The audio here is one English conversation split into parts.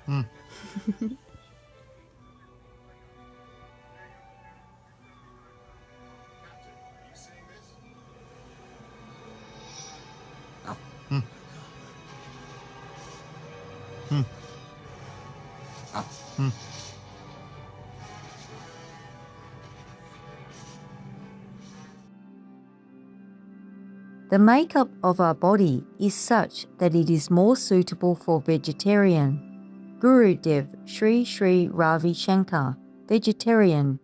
Mm. Mm. Mm. Mm. The makeup of our body is such that it is more suitable for vegetarian. Gurudev Sri Sri Ravi Shankar, vegetarian.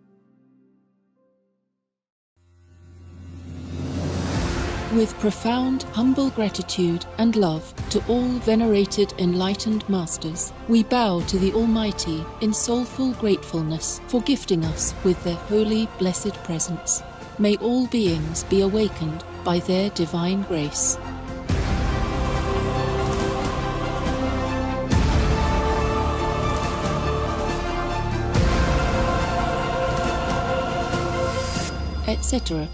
With profound, humble gratitude and love to all venerated enlightened masters, we bow to the Almighty in soulful gratefulness for gifting us with their holy, blessed presence. May all beings be awakened by their divine grace. Etc.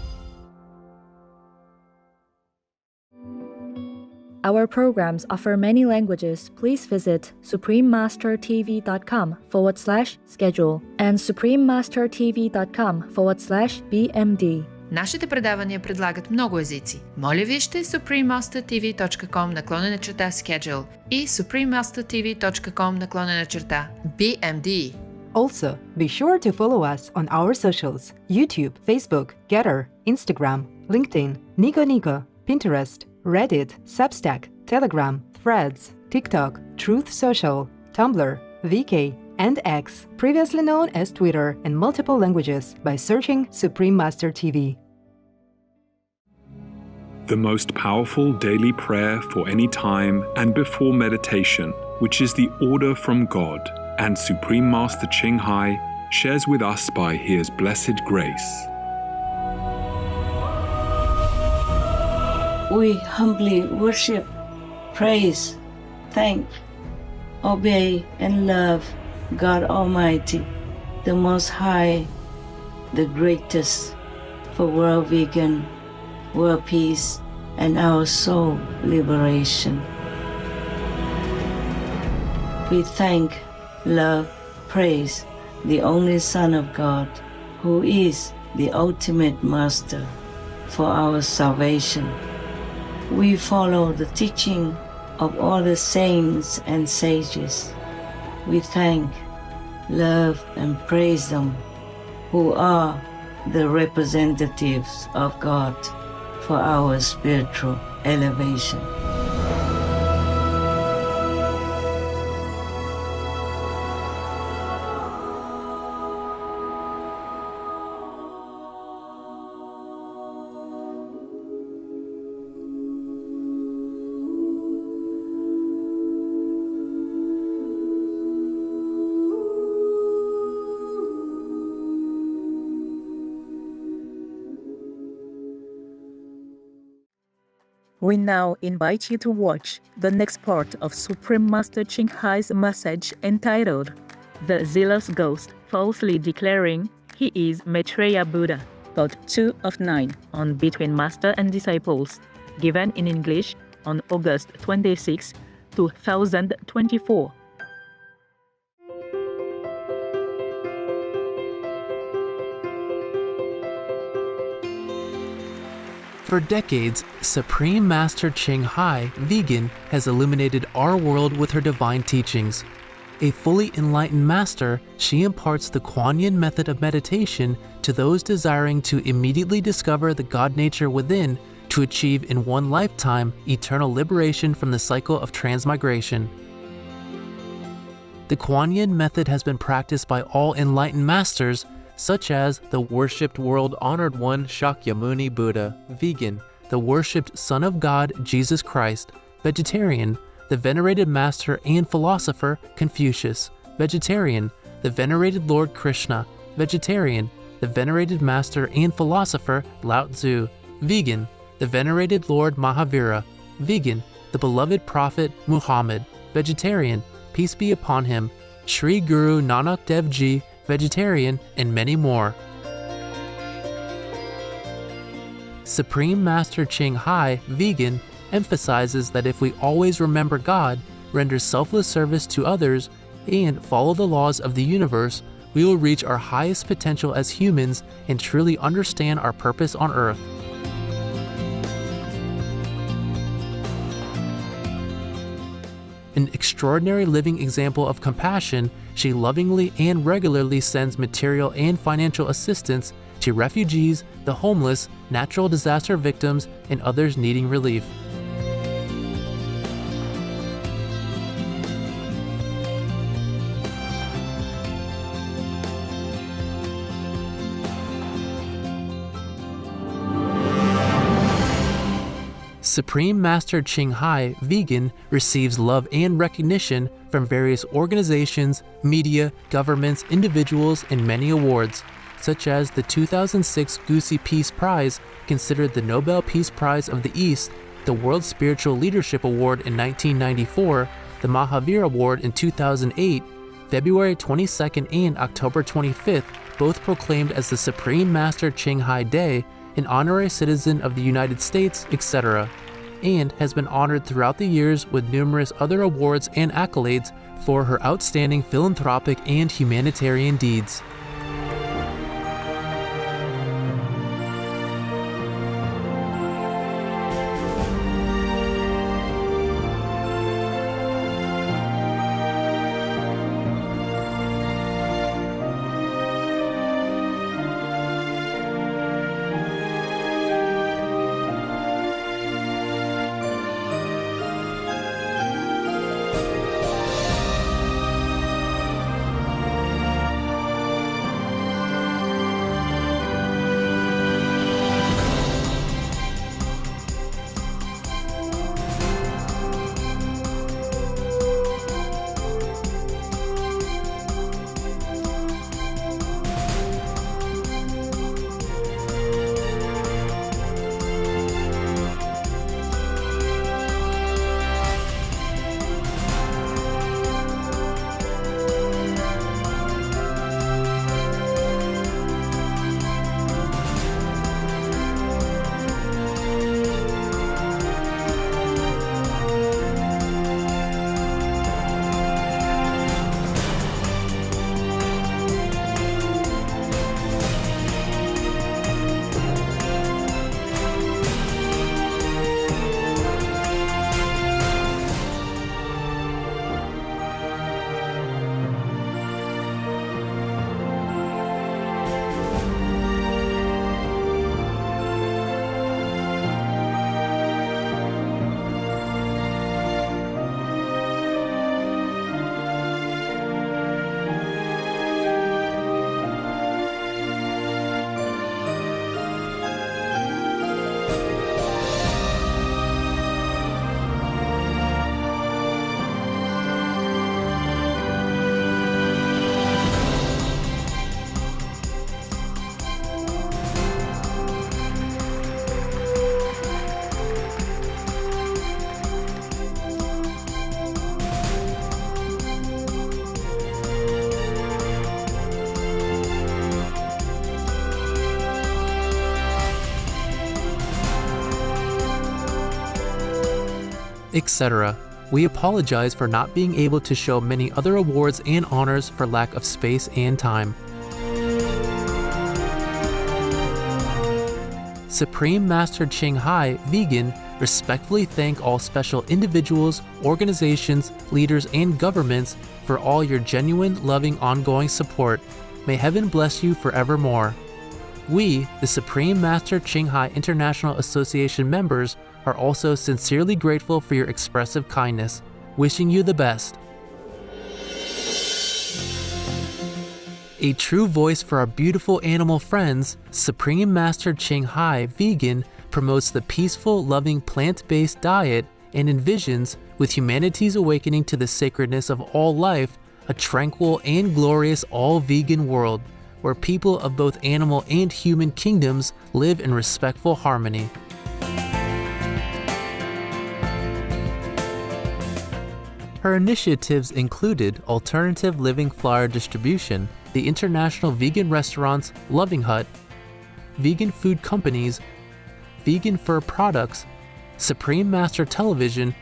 Our programs offer many languages. Please visit suprememastertv.com/schedule and suprememastertv.com/BMD. Нашите предавания предлагат много езици. Моля вижте suprememastertv.com/schedule и suprememastertv.com/BMD. Also, be sure to follow us on our socials: YouTube, Facebook, Getter, Instagram, LinkedIn, Nico, Pinterest, Reddit, Substack, Telegram, Threads, TikTok, Truth Social, Tumblr, VK, and X, previously known as Twitter, in multiple languages by searching Supreme Master TV. The most powerful daily prayer for any time and before meditation, which is the order from God, and Supreme Master Ching Hai shares with us by His blessed grace. We humbly worship, praise, thank, obey, and love God Almighty, the Most High, the greatest, for world vegan, world peace, and our soul liberation. We thank, love, praise the only Son of God, who is the ultimate Master for our salvation. We follow the teaching of all the saints and sages. We thank, love, and praise them, who are the representatives of God for our spiritual elevation. We now invite you to watch the next part of Supreme Master Ching Hai's message entitled The Zealous Ghost Falsely Declaring He is Maitreya Buddha, Part 2 of 9 on Between Master and Disciples, given in English on August 26, 2024. For decades, Supreme Master Ching Hai, vegan, has illuminated our world with her divine teachings. A fully enlightened master, she imparts the Kuan Yin method of meditation to those desiring to immediately discover the God nature within to achieve in one lifetime eternal liberation from the cycle of transmigration. The Kuan Yin method has been practiced by all enlightened masters, such as the worshipped world-honored one Shakyamuni Buddha, vegan, the worshipped Son of God Jesus Christ, vegetarian, the venerated master and philosopher Confucius, vegetarian, the venerated Lord Krishna, vegetarian, the venerated master and philosopher Lao Tzu, vegan, the venerated Lord Mahavira, vegan, the beloved prophet Muhammad, vegetarian, peace be upon him, Sri Guru Nanak Dev Ji, vegetarian, and many more. Supreme Master Ching Hai, vegan, emphasizes that if we always remember God, render selfless service to others, and follow the laws of the universe, we will reach our highest potential as humans and truly understand our purpose on Earth. An extraordinary living example of compassion, she lovingly and regularly sends material and financial assistance to refugees, the homeless, natural disaster victims, and others needing relief. Supreme Master Ching Hai, vegan, receives love and recognition from various organizations, media, governments, individuals, and many awards, such as the 2006 Gusi Peace Prize, considered the Nobel Peace Prize of the East, the World Spiritual Leadership Award in 1994, the Mahavir Award in 2008, February 22nd and October 25th, both proclaimed as the Supreme Master Ching Hai Day, an honorary citizen of the United States, etc., and has been honored throughout the years with numerous other awards and accolades for her outstanding philanthropic and humanitarian deeds. etc. We apologize for not being able to show many other awards and honors for lack of space and time. Supreme Master Ching Hai, vegan, respectfully thank all special individuals, organizations, leaders, and governments for all your genuine, loving, ongoing support. May heaven bless you forevermore. We, the Supreme Master Ching Hai International Association members, are also sincerely grateful for your expressive kindness, wishing you the best. A true voice for our beautiful animal friends, Supreme Master Ching Hai, vegan, promotes the peaceful, loving, plant-based diet and envisions, with humanity's awakening to the sacredness of all life, a tranquil and glorious all-vegan world, where people of both animal and human kingdoms live in respectful harmony. Her initiatives included alternative living flyer distribution, the international vegan restaurants Loving Hut, vegan food companies, vegan fur products, Supreme Master Television,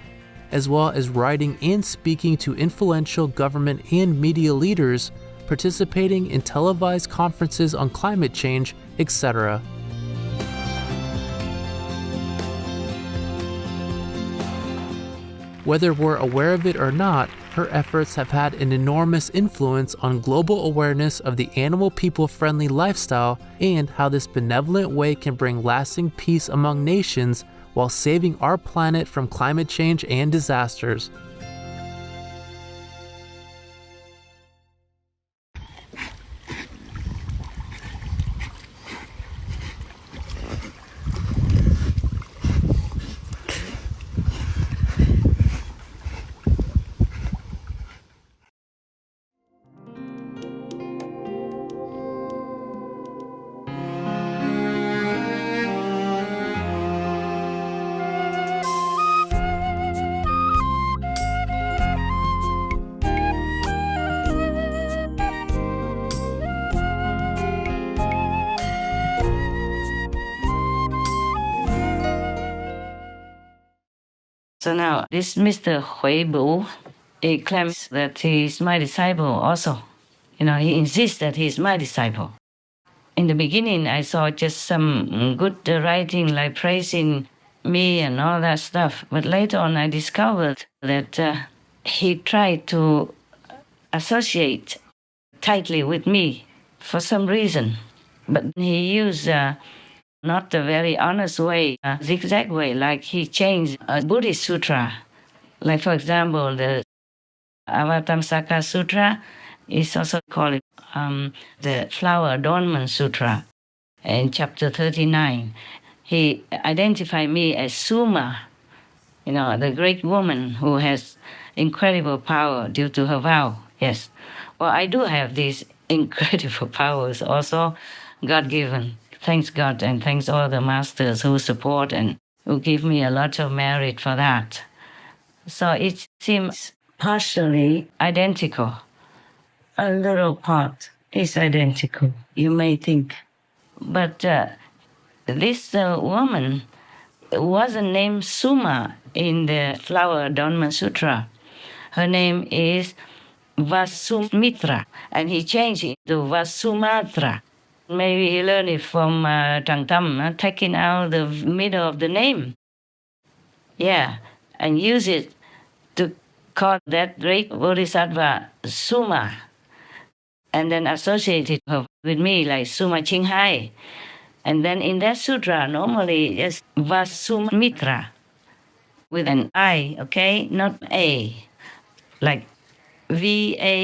as well as writing and speaking to influential government and media leaders, participating in televised conferences on climate change, etc. Whether we're aware of it or not, her efforts have had an enormous influence on global awareness of the animal people-friendly lifestyle and how this benevolent way can bring lasting peace among nations while saving our planet from climate change and disasters. So now, this Mr. Huibu, he claims that he is my disciple also. He insists that he is my disciple. In the beginning, I saw just some good writing like praising me and all that stuff. But later on, I discovered that he tried to associate tightly with me for some reason. But he used not a very honest way, a zigzag way, like he changed a Buddhist sutra. Like, for example, the Avatamsaka Sutra is also called the Flower Adornment Sutra. In chapter 39, he identified me as Suma, the great woman who has incredible power due to her vow. Yes. Well, I do have these incredible powers also, God-given. Thanks God and thanks all the masters who support and who give me a lot of merit for that. So it seems partially identical. A little part is identical, you may think. But this woman wasn't named Suma in the Flower Adornment Sutra. Her name is Vasumitra, and he changed it to Vasumatra. Maybe he learned it from Tràng Tâm, taking out the middle of the name. Yeah, and use it to call that great bodhisattva Suma, and then associate her with me like Suma Qinghai. And then in that sutra, normally it's Vasumitra with an I, okay, not A, like Vasumitra,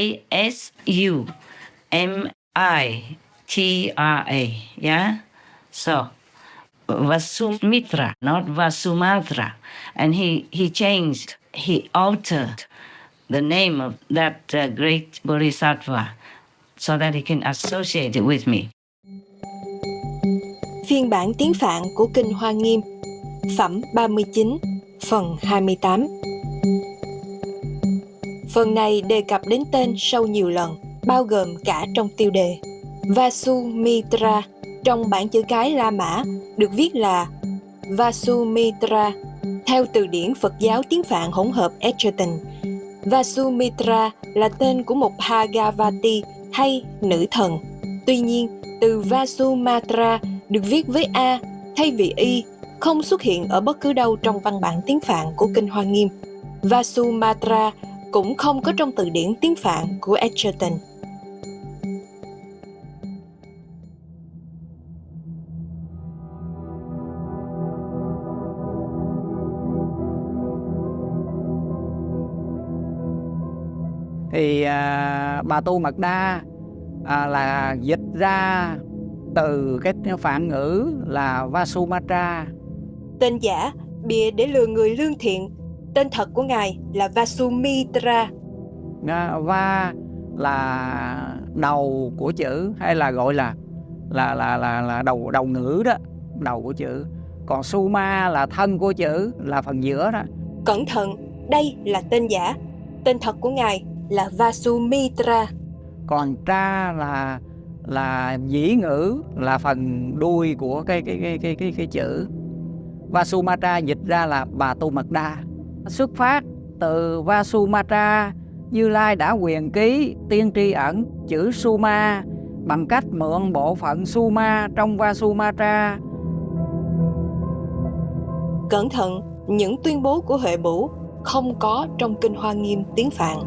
yeah? So, Vasumitra, not Vasumatra. And he changed, he altered the name of that great bodhisattva so that he can associate it with me. Phiên bản tiếng Phạn của Kinh Hoa Nghiêm, Phẩm 39, phần 28. Phần này đề cập đến tên sau nhiều lần, bao gồm cả trong tiêu đề. Vasumitra trong bản chữ cái La Mã được viết là Vasumitra theo từ điển Phật giáo tiếng Phạn hỗn hợp Egerton. Vasumitra là tên của một Bhagavati hay nữ thần. Tuy nhiên, từ Vasumatra được viết với A thay vì Y không xuất hiện ở bất cứ đâu trong văn bản tiếng Phạn của Kinh Hoa Nghiêm. Vasumatra cũng không có trong từ điển tiếng Phạn của Egerton. Thì Bà Tu Mật Đa là dịch ra từ cái Phạn ngữ là Vasumatra. Tên giả, bịa để lừa người lương thiện. Tên thật của ngài là Vasumitra. Va là đầu của chữ, hay là gọi là đầu ngữ đó, đầu của chữ. Còn Suma là thân của chữ, là phần giữa đó. Cẩn thận, đây là tên giả. Tên thật của ngài là Vasumitra. Còn tra là dĩ ngữ, là phần đuôi của cái chữ. Vasumatra dịch ra là Bà Tu Mật Đa. Xuất phát Từ Vasumatra, Như Lai đã quyền ký tiên tri ẩn chữ Suma bằng cách mượn bộ phận Suma trong Vasumatra. Cẩn thận, những tuyên bố của Huệ Bửu không có trong Kinh Hoa Nghiêm tiếng Phạn.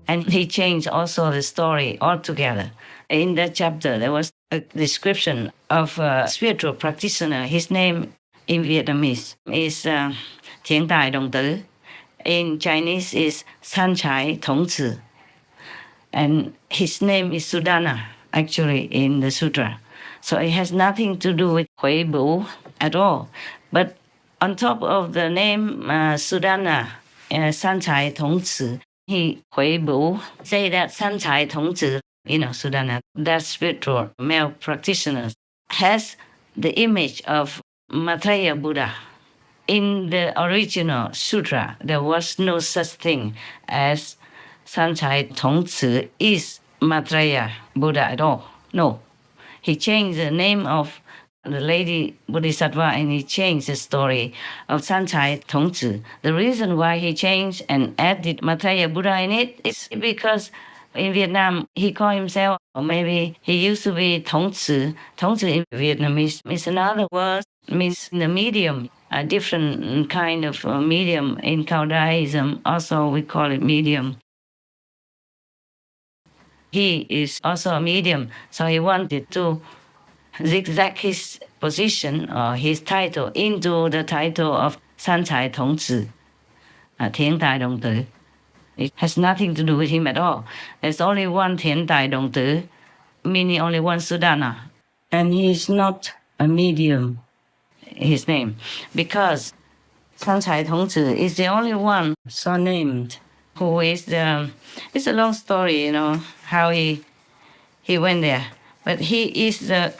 And he changed also the story altogether. In that chapter, there was a description of a spiritual practitioner. His name in Vietnamese is Thiện Tài Đồng Tử. In Chinese is San Chai Thong Zi. And his name is Sudana, actually, in the sutra. So it has nothing to do with Huệ Bửu at all. But on top of the name Sudana, San Chai Thong Zi, he, Huệ Bửu, say that San Chai Thong Zi, Sudana, that spiritual male practitioner, has the image of Maitreya Buddha. In the original sutra, there was no such thing as San Chai Thong Zi is Maitreya Buddha at all. No. He changed the name of the lady Bodhisattva and he changed the story of San Chai Thong Zi. The reason why he changed and added Maitreya Buddha in it is because in Vietnam he called himself, or maybe he used to be Thong Zi. Thong Zi in Vietnamese is another word, means the medium, a different kind of medium. In Taoism also we call it medium. He is also a medium, so he wanted to zigzag his position or his title into the title of San Chai Thong Zi, Thiện Tài Đồng Tử. It has nothing to do with him at all. There's only one Thiện Tài Đồng Tử, meaning only one Sudana. And he's not a medium, his name, because San Chai Thong Zi is the only one so named who is the... It's a long story, how he went there. But he is the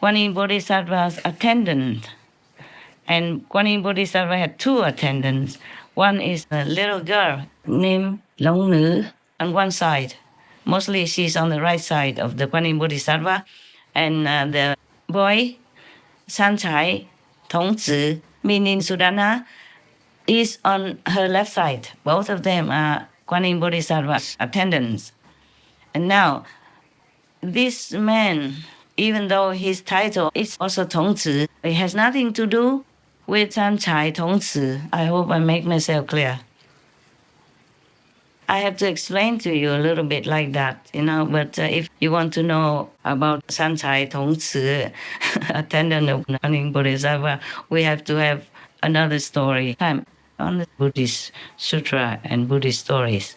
Guanyin Bodhisattva's attendant. And Guanyin Bodhisattva had two attendants. One is a little girl named Long Nữ on one side. Mostly she's on the right side of the Guanyin Bodhisattva. And the boy, San Chai Thong Zi, meaning Sudana, is on her left side. Both of them are Guanyin Bodhisattva's attendants. And now, this man, even though his title is also Thong Zi, it has nothing to do with San Chai Thong Zi. I hope I make myself clear. I have to explain to you a little bit like that, but if you want to know about San Chai Thong Zi, attendant of Guanyin Bodhisattva, we have to have another story time on the Buddhist sutra and Buddhist stories.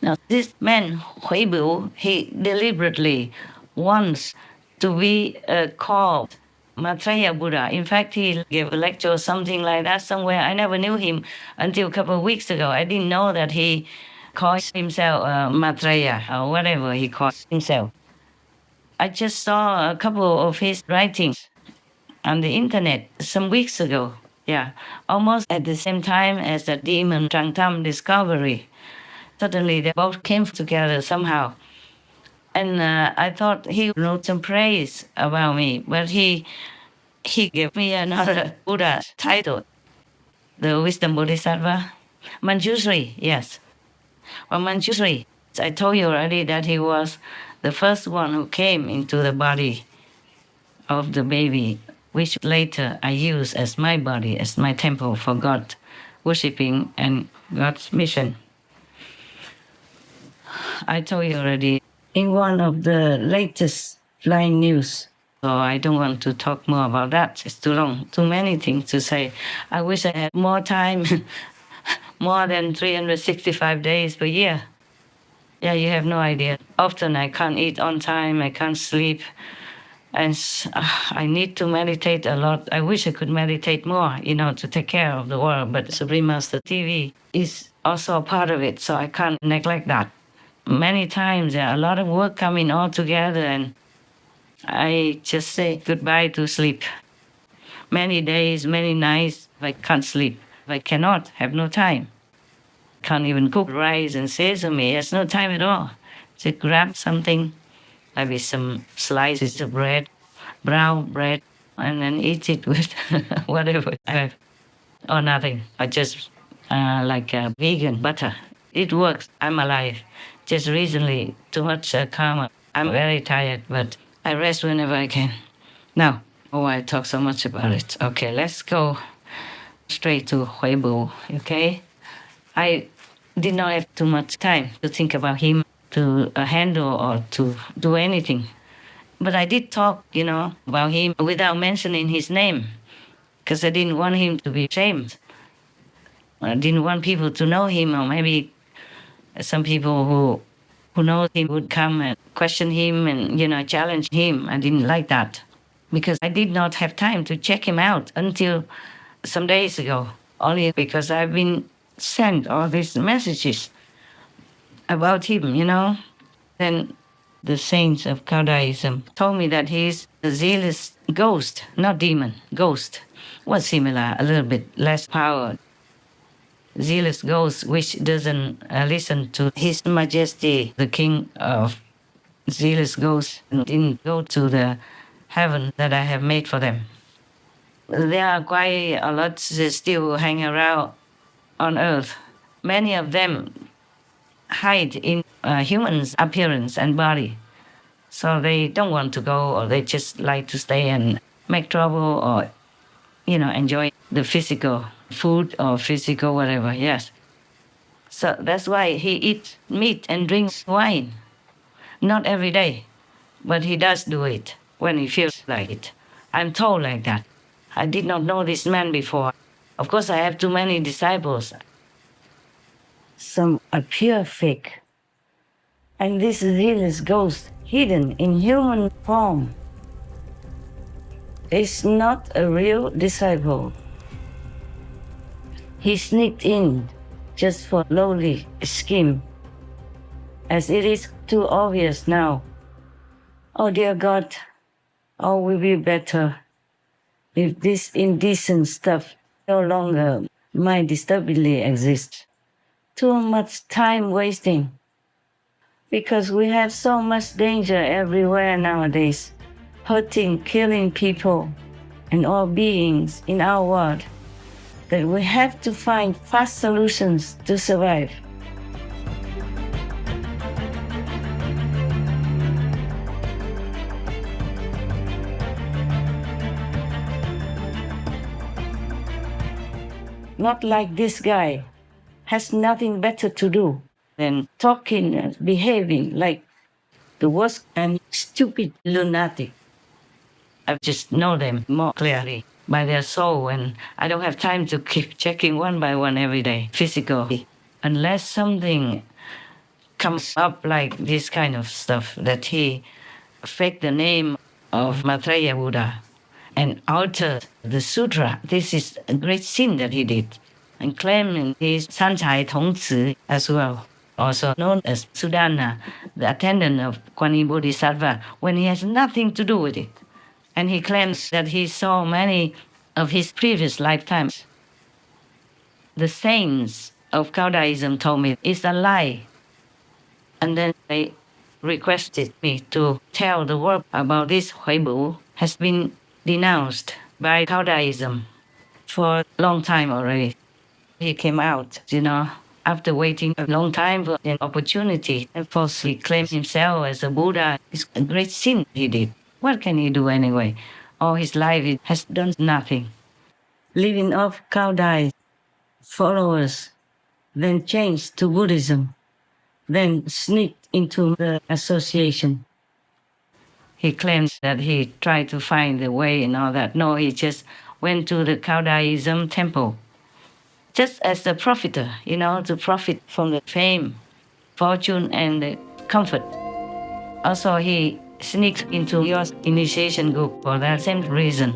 Now, this man, Huệ Bửu, he deliberately wants to be called Maitreya Buddha. In fact, he gave a lecture or something like that somewhere. I never knew him until a couple of weeks ago. I didn't know that he calls himself Maitreya or whatever he calls himself. I just saw a couple of his writings on the internet some weeks ago. Yeah, almost at the same time as the demon Trang Tam discovery. Suddenly they both came together somehow. And I thought he wrote some praise about me, but he gave me another Buddha title, the Wisdom Bodhisattva. Manjushri, yes. Well, Manjushri, I told you already that he was the first one who came into the body of the baby, which later I use as my body, as my temple for God, worshipping and God's mission. I told you already in one of the latest flying news. So I don't want to talk more about that. It's too long, too many things to say. I wish I had more time, more than 365 days per year. Yeah, you have no idea. Often I can't eat on time, I can't sleep. And I need to meditate a lot. I wish I could meditate more, to take care of the world. But Supreme Master TV is also a part of it, so I can't neglect that. Many times there are a lot of work coming all together and I just say goodbye to sleep. Many days, many nights, I can't sleep. I cannot, have no time. Can't even cook rice and sesame. There's no time at all. To grab something, maybe some slices of bread, brown bread, and then eat it with whatever I have, or nothing. I just like vegan butter. It works. I'm alive. Just recently, too much karma. I'm very tired, but I rest whenever I can. Now, I talk so much about it. Okay, let's go straight to Huibu, okay? I did not have too much time to think about him, to handle or to do anything. But I did talk, about him without mentioning his name, because I didn't want him to be ashamed. I didn't want people to know him, or maybe some people who know him would come and question him and, challenge him. I didn't like that, because I did not have time to check him out until some days ago, only because I've been sent all these messages about him. Then the saints of Caodaism told me that he's a zealous ghost, not demon, ghost. Was similar, a little bit less power. Zealous ghost which doesn't listen to His Majesty, the King of zealous ghosts, and didn't go to the heaven that I have made for them. There are quite a lot still hang around on earth. Many of them hide in humans' appearance and body. So they don't want to go, or they just like to stay and make trouble, or, enjoy the physical food or physical whatever, yes. So that's why he eats meat and drinks wine. Not every day, but he does do it when he feels like it. I'm told like that. I did not know this man before. Of course, I have too many disciples. Some are pure fake. And this zealous ghost, hidden in human form, is not a real disciple. He sneaked in just for lowly scheme, as it is too obvious now. Oh dear God, all will be better if this indecent stuff no longer might disturbingly exist. Too much time wasting, because we have so much danger everywhere nowadays, hurting, killing people and all beings in our world, that we have to find fast solutions to survive. Not like this guy, has nothing better to do than talking and behaving like the worst and stupid lunatic. I just know them more clearly by their soul, and I don't have time to keep checking one by one every day, physically, unless something comes up like this kind of stuff, that he faked the name of Maitreya Buddha and altered the sutra. This is a great sin that he did, and claiming he's Sanchai Tongzi as well, also known as Sudana, the attendant of Kuan Yin Bodhisattva, when he has nothing to do with it. And he claims that he saw many of his previous lifetimes. The saints of Caodaism told me it's a lie. And then they requested me to tell the world about this Huibu has been denounced by Caodaism for a long time already. He came out, after waiting a long time for an opportunity, and falsely claimed himself as a Buddha. It's a great sin he did. What can he do anyway? All his life he has done nothing. Living off Caodai followers, then changed to Buddhism, then sneaked into the association. He claims that he tried to find the way and all that. No, he just went to the Caodaism temple, just as a profiter, to profit from the fame, fortune, and the comfort. Also, he sneaks into your initiation group for that same reason.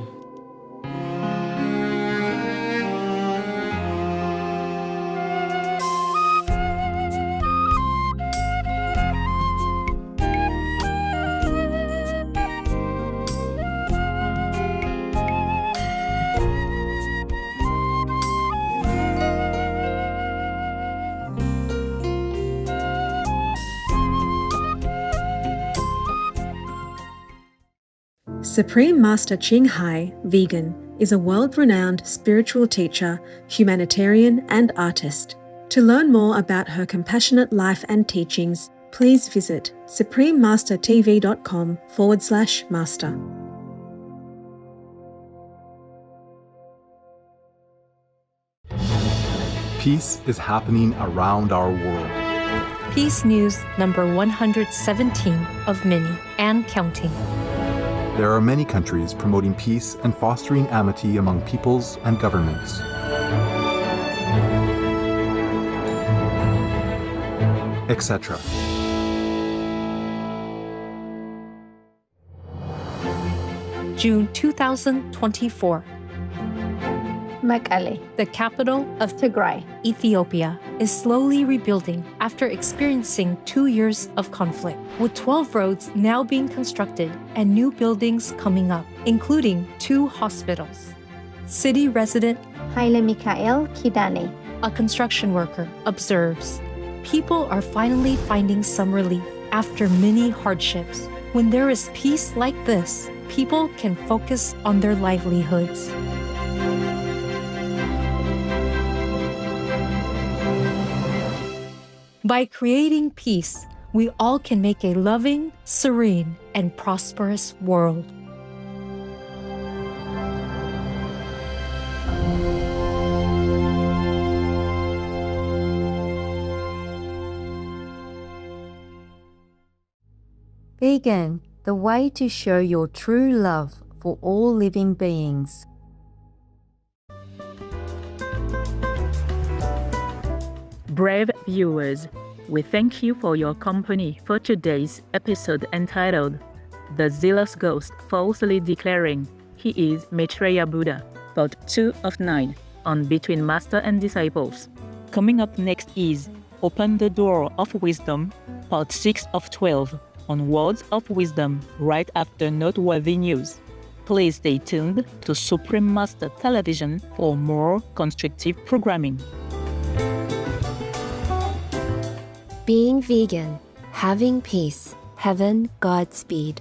Supreme Master Ching Hai, vegan, is a world-renowned spiritual teacher, humanitarian, and artist. To learn more about her compassionate life and teachings, please visit suprememastertv.com/master. Peace is happening around our world. Peace News number 117 of many and counting. There are many countries promoting peace and fostering amity among peoples and governments. Etc. June 2024. Mekelle, the capital of Tigray, Ethiopia, is slowly rebuilding after experiencing 2 years of conflict, with 12 roads now being constructed and new buildings coming up, including 2 hospitals. City resident Haile Mikael Kidane, a construction worker, observes, people are finally finding some relief after many hardships. When there is peace like this, people can focus on their livelihoods. By creating peace, we all can make a loving, serene, and prosperous world. Vegan, the way to show your true love for all living beings. Brave viewers, we thank you for your company for today's episode entitled The Zealous Ghost Falsely Declaring He is Maitreya Buddha, Part 2 of 9 on Between Master and Disciples. Coming up next is Open the Door of Wisdom, Part 6 of 12 on Words of Wisdom right after noteworthy news. Please stay tuned to Supreme Master Television for more constructive programming. Being vegan, having peace, heaven, Godspeed.